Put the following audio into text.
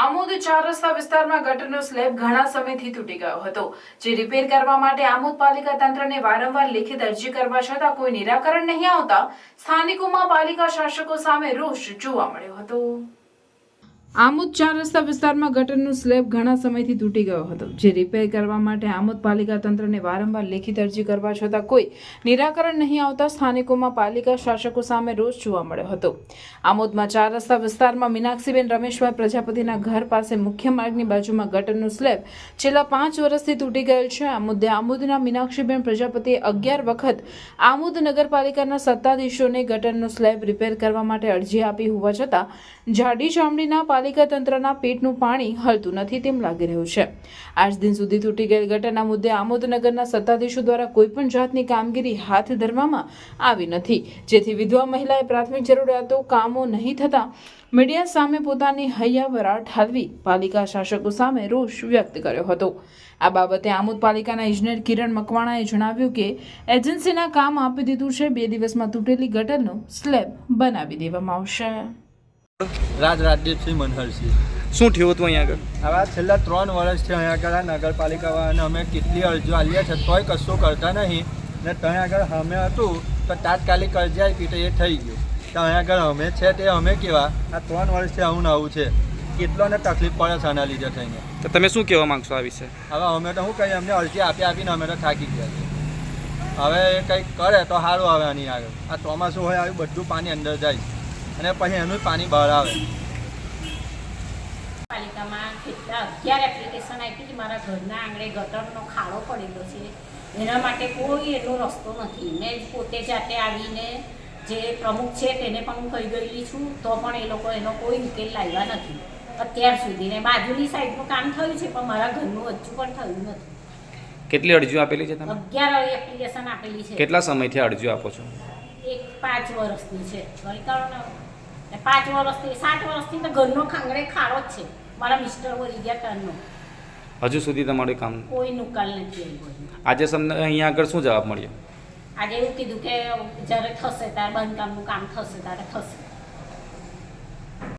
આમોદ 4 રસ્તા વિસ્તારમાં ગટરનો સ્લેબ ઘણા સમયથી તૂટી ગયો હતો, જે રિપેર કરવા માટે આમોદ પાલિકા તંત્રને વારંવાર લેખિત અરજી કરવા છતાં કોઈ નિરાકરણ નહીં આવતા સ્થાનિકોમાં પાલિકા શાસકો સામે રોષ જોવા મળ્યો હતો। આમોદ 4 રસ્તા વિસ્તારમાં ગટરનો સ્લેબ ઘણા સમયથી તૂટી ગયો હતો, જે રિપેર કરવા માટે આમોદ પાલિકા તંત્રને વારંવાર લેખિત અરજી કરવા છતાં કોઈ નિરાકરણ નહીં આવતા સ્થાનિકોમાં પાલિકા શાસકો સામે રોષ જોવા મળ્યો હતો। આમોદમાં 4 રસ્તા વિસ્તારમાં મીનાક્ષીબેન રમેશભાઈ પ્રજાપતિના ઘર પાસે મુખ્ય માર્ગની બાજુમાં ગટરનો સ્લેબ છેલ્લા 5 વર્ષથી તૂટી ગયેલ છે। આ મુદ્દે આમોદના મીનાક્ષીબેન પ્રજાપતિએ 11 વખત આમોદ નગરપાલિકાના સત્તાધીશોને ગટરનો સ્લેબ રિપેર કરવા માટે અરજી આપી હોવા છતાં જાડી ચામડીના પાલિકા તંત્રના પેટનું પાણી હલતું નથી તેમ લાગી રહ્યું છે। આજ દિન સુધી તૂટી ગયેલ ગટરના મુદ્દે આમોદ નગરના સત્તાધીશો દ્વારા કોઈ પણ જાતની કામગીરી હાથ ધરવામાં આવી નથી, જેથી વિધવા મહિલાએ પ્રાથમિક જરૂરિયાતો કામો નહીં થતા મીડિયા સામે પોતાની હૈયાવરા ઠાલવી પાલિકા શાસકો સામે રોષ વ્યક્ત કર્યો હતો। આ બાબતે આમોદ પાલિકાના ઇજનેર કિરણ મકવાણાએ જણાવ્યું કે એજન્સીના કામ આપી દીધું છે, 2 દિવસમાં તૂટેલી ગટરનો સ્લેબ બનાવી દેવામાં આવશે। રાજદીપસિંહ મનહરસિંહ। શું થયું હતું અહીંયા આગળ? હવે છેલ્લા 3 વર્ષથી અહીંયા આગળ નગરપાલિકાવાળાને અમે કેટલી અરજીઓ આલીએ છે તોય કશું કરતા નહીં ને ત્યાં આગળ અમે હતું તો તાત્કાલિક અરજી આપી તો એ થઈ ગયું તો અહીંયા આગળ અમે છે તે અમે કેવા આ 3 વર્ષથી આવું ને આવું છે, કેટલોને તકલીફ પડે છે આના લીધે થઈને। તો તમે શું કહેવા માંગશો આ વિશે? હવે અમે તો શું કહીએ, અમને અરજી આપીને અમે તો થાકી ગયા છે। હવે એ કંઈક કરે તો સારું આવે આની આગળ, આ ચોમાસું હોય આવ્યું બધું પાણી અંદર જાય અને પછી એનું પાણી બહાર આવે। પાલિકામાં કેટલા 11 એપ્લિકેશન આપી કે મારા ઘરના આંગણે ગટરનો ખાડો પડેલો છે, એના માટે કોઈ એનો રસ્તો નથી। મેં પોતે જાતે આવીને જે પ્રમુખ છે તેને પણ કહી ગયેલી છું તો પણ એ લોકો એનો કોઈ ઉકેલ લાવ્યા નથી અત્યાર સુધી। ને બાજુની સાઈડનું કામ થયું છે પણ મારા ઘરનું હજુ પણ થયું નથી। કેટલી અરજીઓ આપેલી છે તમે? 11 એપ્લિકેશન આપેલી છે। કેટલા સમયથી અરજીઓ આપો છો? એક 5 વર્ષની છે, ગઈ કારણે 5 વર્ષથી 7 વર્ષથી તો ઘરનો ખાંગડે ખાડો જ છે, મારા મિસ્ટર વળી ગયા ટર્નનો। હજુ સુધી તમારું કામ કોઈ નિકાલ નથી આવ્યો। આજે તમને અહીંયા આગળ શું જવાબ મળ્યો? આજે એવું કીધું કે જ્યારે થશે ત્યારે બાંધકામનું કામ થશે ત્યારે થશે।